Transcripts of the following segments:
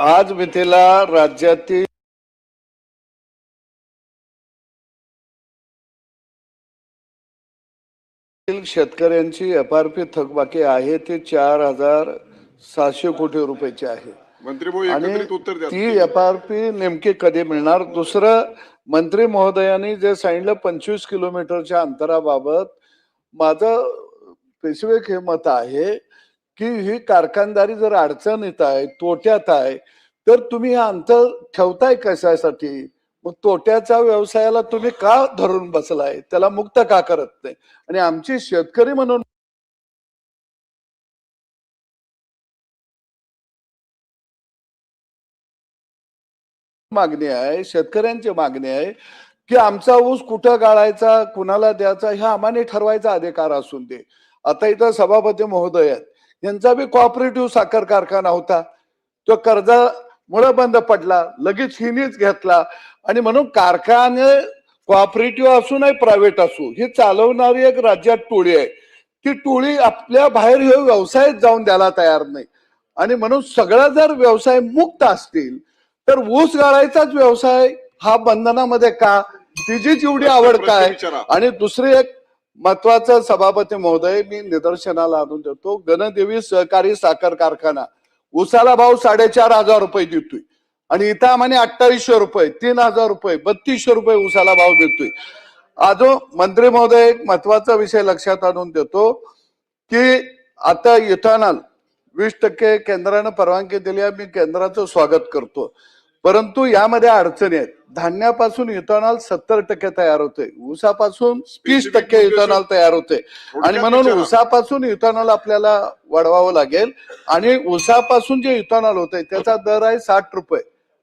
आज मिथिला राज्यातील शेतकऱ्यांची FRP थकबाकी आहे ते 4,700 कोटी रुपयाची आहे. आणि ती FRP नेमकी कधी मिळणार? दुसरं, मंत्री महोदयांनी जे सांगितलं 25 किलोमीटरच्या अंतराबाबत माझं स्पेसिफिक हे मत आहे की ही कारखानदारी जर अडचणीत आहे, तोट्यात आहे, तर तुम्ही हे अंतर ठेवताय कशासाठी? मग तोट्याच्या व्यवसायाला तुम्ही का धरून बसलाय? त्याला मुक्त का करत नाही? आणि आमची शेतकरी म्हणून मागणी आहे, शेतकऱ्यांची मागणी आहे की आमचा ऊस कुठं गाळायचा, कुणाला द्यायचा, हे आम्हाला ठरवायचा अधिकार असून दे. आता इथं सभापती महोदय आहेत, यांचा बी कोऑपरेटिव्ह साखर कारखाना होता, तो कर्जामुळे बंद पडला, लगेच हिनीच घेतला. आणि म्हणून कारखाने कोऑपरेटिव्ह असू नाही प्रायव्हेट असू, हे चालवणारी एक राज्यात टोळी आहे. ती टोळी आपल्या बाहेर हे व्यवसाय जाऊन द्यायला तयार नाही. आणि म्हणून सगळा जर व्यवसाय मुक्त असतील तर ऊस गाळायचाच व्यवसाय हा बंधनामध्ये का? तिचीच एवढी आवड काय? आणि दुसरी एक महत्वाचं सभापती महोदय मी निदर्शनाला आणून देतो, गणदेवी सहकारी साखर कारखाना ऊसाला भाव 4,500 रुपये देतोय आणि इथं आम्हाला 2800 रुपये, 3,000 रुपये, 3200 रुपये ऊसाला भाव देतोय. आज मंत्री महोदय एक महत्वाचा विषय लक्षात आणून देतो की आता इथेनॉल 20% केंद्रानं परवानगी दिली आहे, मी केंद्राचं स्वागत करतो. परंतु यामध्ये अडचणी आहेत. धान्यापासून इथेनॉल 70% तयार होते, ऊसापासून 30% इथेनॉल तयार होते. आणि म्हणून ऊसापासून इथेनॉल आपल्याला वाढवावं लागेल. आणि ऊसापासून जे इथेनॉल होते त्याचा दर आहे 60 रुपये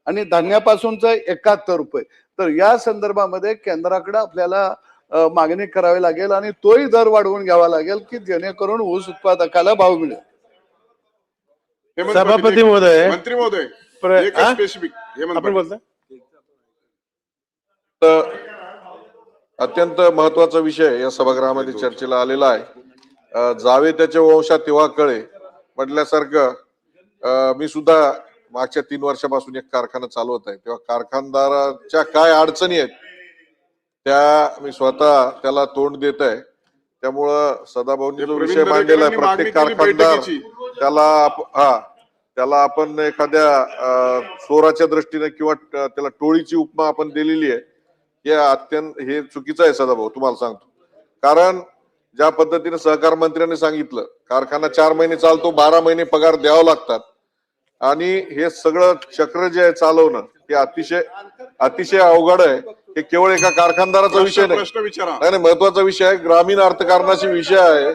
आणि धान्यापासूनचा 71 रुपये. तर या संदर्भामध्ये केंद्राकडे आपल्याला मागणी करावी लागेल आणि तोही दर वाढवून घ्यावा लागेल की जेणेकरून ऊस उत्पादकाला भाव मिळेल. सभापती महोदय, मंत्री महोदय, स्पेसिफिक आपण बोलता. अत्यंत महत्वाचा विषय या सभागृहामध्ये चर्चेला आलेला आहे. जावे त्याच्या वंशात तेव्हा कळे म्हटल्यासारखं मी सुद्धा मागच्या 3 वर्षापासून एक कारखाना चालवत आहे. तेव्हा कारखानदाराच्या काय अडचणी आहेत त्या मी स्वतः त्याला तोंड देत आहे. त्यामुळं सदाभाऊंनी जो विषय मांडलेला आहे, प्रत्येक कारखानदार त्याला आपण एखाद्या चोराच्या दृष्टीने किंवा त्याला टोळीची उपमा आपण दिलेली आहे, हे चुकीचं आहे सदाभाऊ, तुम्हाला सांगतो. कारण ज्या पद्धतीने सहकार मंत्र्यांनी सांगितलं कारखाना 4 महिने चालतो, 12 महिने पगार द्यावा लागतात आणि हे सगळं चक्र जे आहे चालवणं हे अतिशय अवघड आहे. हे केवळ एका कारखानदाराचा विषय नाही, महत्वाचा विषय आहे, ग्रामीण अर्थकारणाचा विषय आहे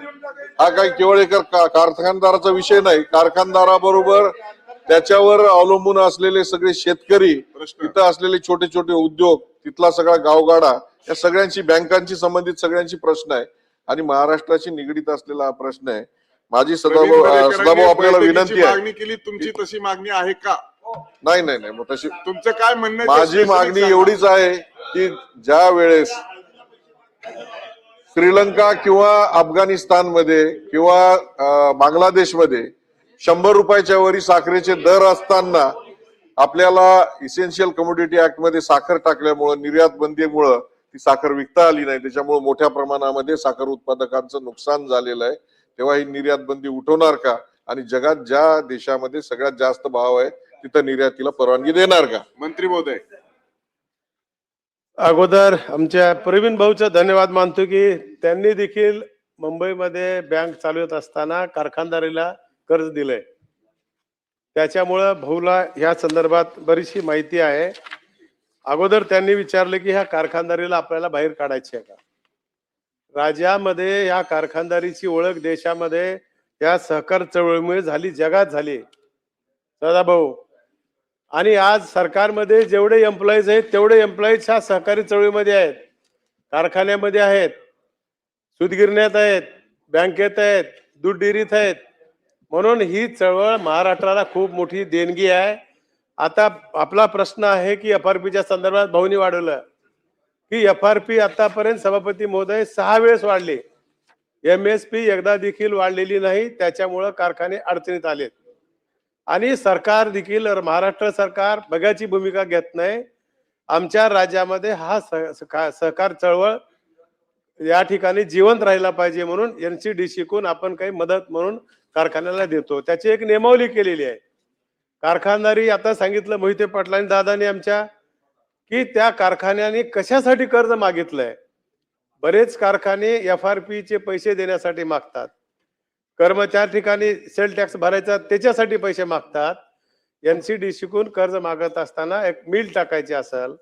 हा. काही केवळ एका कारखानदाराचा विषय नाही, कारखानदाराबरोबर त्याच्यावर अवलंबून असलेले सगळे शेतकरी, तिथं असलेले छोटे छोटे उद्योग, तिथला सगळा गावगाडा, या सगळ्यांची, बँकांशी संबंधित सगळ्यांची प्रश्न आहे आणि महाराष्ट्राची निगडीत असलेला हा प्रश्न आहे. माझी सदाभाऊ आपल्याला विनंती आहे. मागणी केली तुमची तशी मागणी आहे का? नाही नाही नाही, मग तशी तुमचं काय म्हणणं? माझी मागणी एवढीच आहे की ज्या वेळेस श्रीलंका किंवा अफगाणिस्तान मध्ये किंवा बांगलादेशमध्ये 100 रुपयाच्या वरी साखरेचे दर असताना आपल्याला इसेन्शियल कमोडिटी ऍक्ट मध्ये साखर टाकल्यामुळं, निर्यात बंदीमुळं ती साखर विकता आली नाही, त्याच्यामुळे मोठ्या प्रमाणामध्ये साखर उत्पादकांचं नुकसान झालेलं आहे. तेव्हा ही निर्यात बंदी उठवणार का आणि जगात ज्या देशामध्ये सगळ्यात जास्त भाव आहे तिथं निर्यातीला परवानगी देणार का? मंत्री महोदय, अगोदर आमच्या प्रवीण भाऊचा धन्यवाद मानतो की त्यांनी देखील मुंबईमध्ये बँक चालवत असताना कारखानदारीला कर्ज दिलंय. त्याच्यामुळं भाऊला ह्या संदर्भात बरीचशी माहिती आहे. अगोदर त्यांनी विचारले की ह्या कारखानदारीला आपल्याला बाहेर काढायची आहे का? राज्यामध्ये ह्या कारखानदारीची ओळख देशामध्ये या सहकार चळवळीमुळे झाली, जगात झाली सदाभाऊ. आणि आज सरकारमध्ये जेवढे एम्प्लॉईज आहेत तेवढे एम्प्लॉईज ह्या सहकारी चळवळीमध्ये आहेत, कारखान्यामध्ये आहेत, सूतगिरण्यात आहेत, बँकेत आहेत, दूध डेअरीत आहेत. म्हणून ही चळवळ महाराष्ट्राला खूप मोठी देणगी आहे. आता आपला प्रश्न आहे की FRPच्या संदर्भात भाऊनी वाढवलं की FRP आतापर्यंत सभापती महोदय 6 वेळेस वाढली, MSP एकदा देखील वाढलेली नाही. त्याच्यामुळं कारखाने अडचणीत आलेत. आणि सरकार देखील महाराष्ट्र सरकार बघायची भूमिका घेत नाही. आमच्या राज्यामध्ये हा सहकार चळवळ या ठिकाणी जिवंत राहिला पाहिजे म्हणून NCDC कडून आपण काही मदत म्हणून कारखान्याला देतो. त्याची एक नियमावली केलेली आहे. कारखानदारी आता सांगितलं मोहिते पाटलांनी दादानी आमच्या की त्या कारखान्याने कशासाठी कर्ज मागितलंय. बरेच कारखाने FRP चे पैसे देण्यासाठी मागतात. कर्मचारी ठिकाणी सेल टॅक्स भरायचा त्याच्यासाठी पैसे मागतात. NCDC कडून कर्ज मागत असताना एक मिल टाकायची असेल,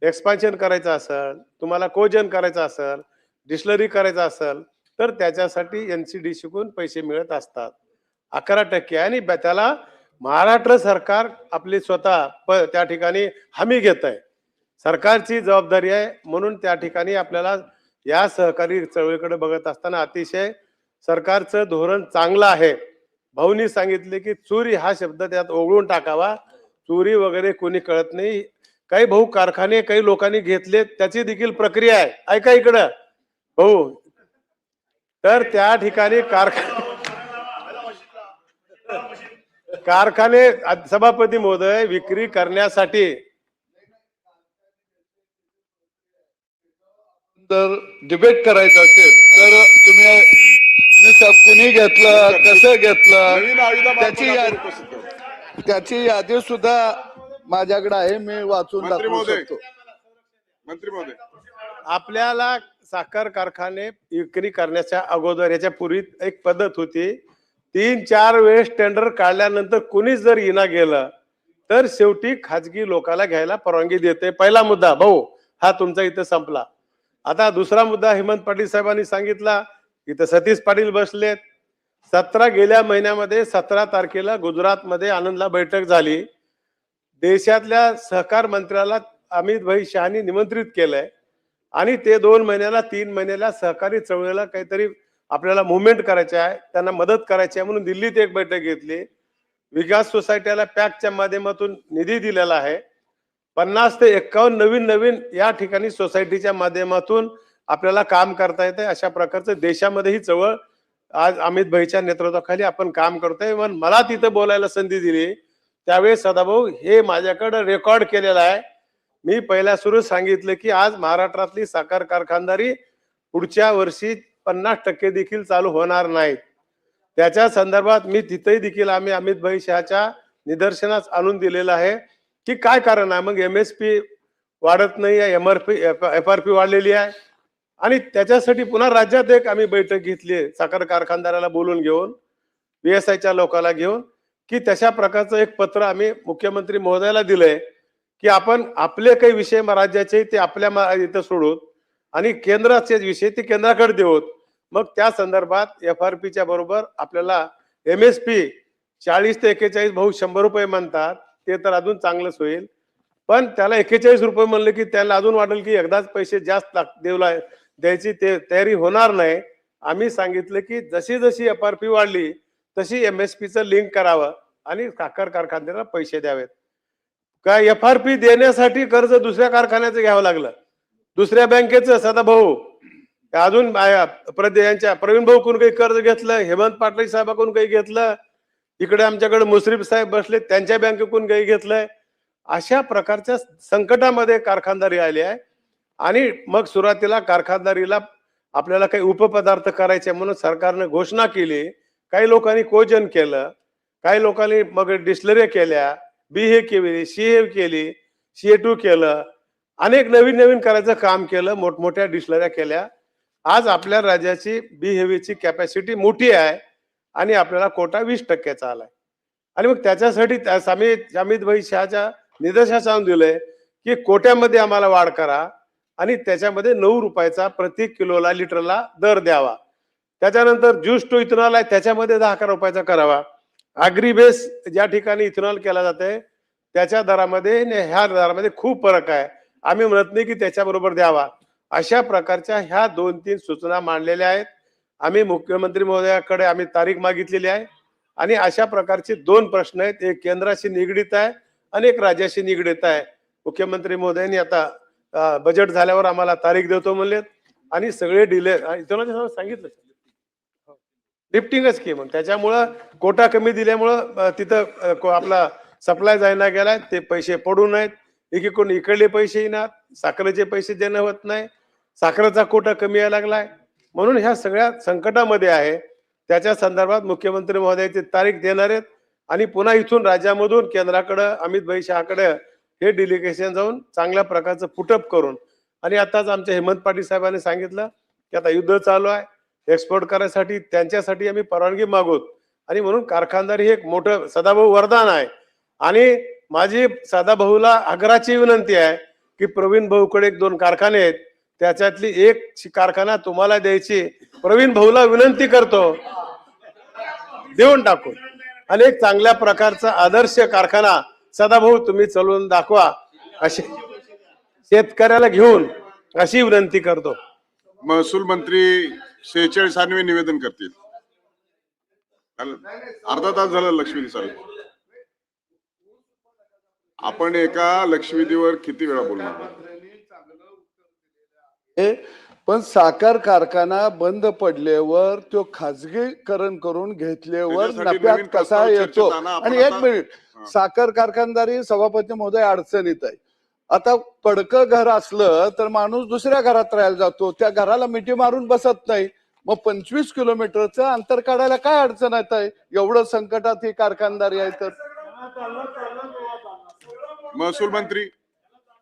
एक्सपान्शन करायचं असेल, तुम्हाला कोजन करायचं असेल, डिस्लरी करायचं असेल तर त्याच्यासाठी NCDC कडून पैसे मिळत असतात 11% आणि त्याला महाराष्ट्र सरकार आपली स्वतः त्या ठिकाणी हमी घेत आहे. सरकारची जबाबदारी आहे म्हणून त्या ठिकाणी आपल्याला या सहकारी चळवळीकडे बघत असताना अतिशय सरकारचं धोरण चांगलं आहे. भाऊनी सांगितले की चोरी हा शब्द त्यात ओघळून टाकावा. चोरी वगैरे कोणी कळत नाही. काही भाऊ कारखाने काही लोकांनी घेतले त्याची देखील प्रक्रिया आहे. ऐका इकडं भाऊ. तर त्या ठिकाणी कारखाने सभापती महोदय विक्री करण्यासाठी जर डिबेट करायचं असेल तर तुम्ही कुणी घेतलं, कसं घेतलं, नवीन आयुधामार्फत त्याची आपण उपस्थित करू. त्याची यादी सुद्धा माझ्याकडे आहे. मी वाचून मंत्री दाखवू महोदय. शकतो. मंत्री महोदय, आपल्याला साखर कारखाने विक्री करण्याच्या अगोदर याच्या पूर्वी एक पद्धत होती. 3-4 वेळेस टेंडर काढल्यानंतर कोणीच जर येणं गेलं तर शेवटी खाजगी लोकांना घ्यायला परवानगी देते. पहिला मुद्दा भाऊ हा तुमचा इथं संपला. आता दुसरा मुद्दा हेमंत पाटील साहेबांनी सांगितला. इथं सतीश पाटील बसलेत. 17 गेल्या महिन्यामध्ये 17 तारखेला गुजरातमध्ये आनंदला बैठक झाली. देशातल्या सहकार मंत्र्याला अमित भाई शहानी निमंत्रित केलंय आणि ते 2 महिन्याला 3 महिन्याला सहकारी चळवळीला काहीतरी आपल्याला मुवमेंट करायचे आहे, त्यांना मदत करायची आहे म्हणून दिल्लीत एक बैठक घेतली. विकास सोसायटीला पॅकच्या माध्यमातून निधी दिलेला आहे. 50 ते 51 नवीन या ठिकाणी सोसायटीच्या माध्यमातून आपल्याला काम करता येते. अशा प्रकारचं देशामध्ये ही चळवळ आज अमित भाईच्या नेतृत्वाखाली आपण काम करतोय. पण मला तिथं बोलायला संधी दिली त्यावेळेस सदाभाऊ हे माझ्याकडे रेकॉर्ड केलेलं आहे. मी पहिल्या सुरू सांगितलं की आज महाराष्ट्रातली साखर कारखानदारी पुढच्या वर्षी 50% देखील चालू होणार नाहीत. त्याच्या संदर्भात मी तिथेही देखील आम्ही अमित भाई शहाच्या निदर्शनास आणून दिलेलं आहे की काय कारण आहे. मग MSP वाढत नाही आहे, FRP वाढलेली आहे आणि त्याच्यासाठी पुन्हा राज्यात एक आम्ही बैठक घेतली साखर कारखानदाराला बोलून घेऊन BSIच्या लोकांना घेऊन की तशा प्रकारचं एक पत्र आम्ही मुख्यमंत्री महोदयाला दिलंय की आपण आपले काही विषय राज्याचे ते आपल्या इथं सोडून आणि केंद्राचे विषय ते केंद्राकडे देऊत. मग त्या संदर्भात FRPच्या बरोबर आपल्याला MSP 40 ते 41 भाऊ 100 रुपये म्हणतात ते तर अजून चांगलंच होईल. पण त्याला 41 रुपये म्हणले की त्याला अजून वाटेल की एकदाच पैसे जास्त द्यायची ते तयारी होणार नाही. आम्ही सांगितलं की जशी जशी FRP वाढली तशी MSPचं लिंक करावं आणि साखर कारखान्याला पैसे द्यावेत. काय FRP देण्यासाठी कर्ज दुसऱ्या कारखान्याचं घ्यावं लागलं, दुसऱ्या बँकेचं. सदाभाऊ अजून यांच्या प्रवीण भाऊ कोण काही कर्ज घेतलं, हेमंत पाटील साहेबाकडून काही घेतलं, इकडे आमच्याकडे मुश्रीफ साहेब बसले त्यांच्या बँकेकडून काही घेतलंय. अशा प्रकारच्या संकटामध्ये कारखानदारी आली आहे आणि मग सुरुवातीला कारखानदारीला आपल्याला काही उपपदार्थ करायचे म्हणून सरकारने घोषणा केली. काही लोकांनी कोजन केलं, काही लोकांनी मग डिस्लरी केल्या, BHEV केली, CHEV केली, CA2 केलं, अनेक नवीन करायचं काम केलं, मोठमोठ्या डिस्लऱ्या केल्या. आज आपल्या राज्याची BHEVची कॅपॅसिटी मोठी आहे आणि आपल्याला कोटा 20%चा आलाय. आणि मग त्याच्यासाठी अमित भाई शहाच्या निदर्शनास आणून दिलंय की कोट्यामध्ये आम्हाला वाढ करा आणि त्याच्यामध्ये 9 रुपयाचा प्रति किलोला लिटरला दर द्यावा. त्याच्यानंतर ज्यूस टू इथेनॉल आहे त्याच्यामध्ये 10 रुपयाचा करावा. अग्रीबेस ज्या ठिकाणी इथेनॉल केला जाते त्याच्या दरामध्ये ह्या दरामध्ये खूप फरक आहे. आम्ही म्हणत नाही की त्याच्याबरोबर द्यावा. अशा प्रकारच्या ह्या 2-3 सूचना मांडलेल्या आहेत. आम्ही मुख्यमंत्री महोदयाकडे आम्ही तारीख मागितलेली आहे आणि अशा प्रकारचे 2 प्रश्न आहेत. एक केंद्राशी निगडीत आहे आणि एक राज्याशी निगडीत आहे. मुख्यमंत्री महोदयांनी आता बजेट झाल्यावर आम्हाला तारीख देतो म्हणलेत आणि सगळे डिले इथेनॉल सांगितलं लिफ्टिंगच की मग त्याच्यामुळं कोटा कमी दिल्यामुळं तिथं आपला सप्लाय जायला गेलाय, ते पैसे पडू नयेत. एकीकडून इकडले पैसे येणार, साखरेचे पैसे देणं होत नाही, साखरेचा कोटा कमी यायला लागलाय. म्हणून ह्या सगळ्या संकटामध्ये आहे. त्याच्या संदर्भात मुख्यमंत्री महोदयाची तारीख देणार आहेत आणि पुन्हा इथून राज्यामधून केंद्राकडं अमित भाई शहाकडे हे डेलिगेशन जाऊन चांगल्या प्रकारचं पुटअप करून, आणि आताच आमच्या हेमंत पाटील साहेबांनी सांगितलं की आता युद्ध चालू आहे, एक्सपोर्ट करायसाठी त्यांच्यासाठी आम्ही परवानगी मागूत. आणि म्हणून कारखानदारी हे एक मोठं सदाभाऊ वरदान आहे. आणि माझी सदाभाऊला आग्रहाची विनंती आहे की प्रवीण भाऊकडे 1-2 कारखाने आहेत, त्याच्यातली एक कारखाना तुम्हाला द्यायची प्रवीण भाऊला विनंती करतो, देऊन टाकू. आणि एक चांगल्या प्रकारचा आदर्श कारखाना सदाभाऊ तुम्ही चालवून दाखवा, अशी शेतकऱ्याला घेऊन अशी विनंती करतो. महसूल मंत्री 46 निवेदन करतील. अर्धा तास झाला लक्षवेधी चालू. आपण एका लक्षवेधीवर किती वेळा बोलणार? पण साखर कारखाना बंद पडल्यावर तो खाजगीकरण करून घेतल्यावर त्याच्यासाठी नफ्यात नवीन कसा प्रस्ताव येतो. चर्चेत आणा. आपण आणि एक आता- मिनिट, साखर कारखानदारी सभापती महोदय अडचणीत आहे. आता पडकं घर असलं तर माणूस दुसऱ्या घरात राहायला जातो, त्या घराला मिठी मारून बसत नाही. मग 25 किलोमीटरचं अंतर काढायला काय अडचण येत आहे? एवढं संकटात ही कारखानदारी आहे तर. महसूल मंत्री